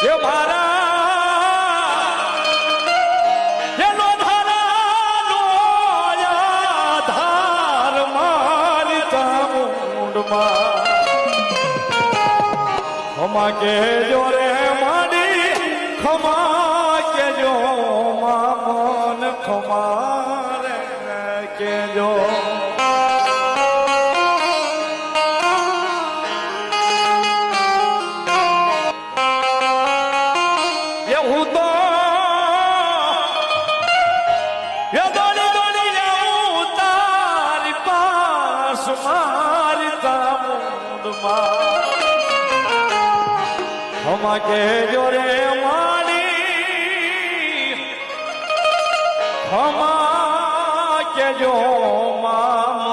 એ મારા એનો ધારાનો આધાર મારી ચામુંડમાં ખમા કેજો રે માડી ખમા કેજો મામન ખમા રે કેજો ખમા કેજો રે માડી ખમા કેજો મા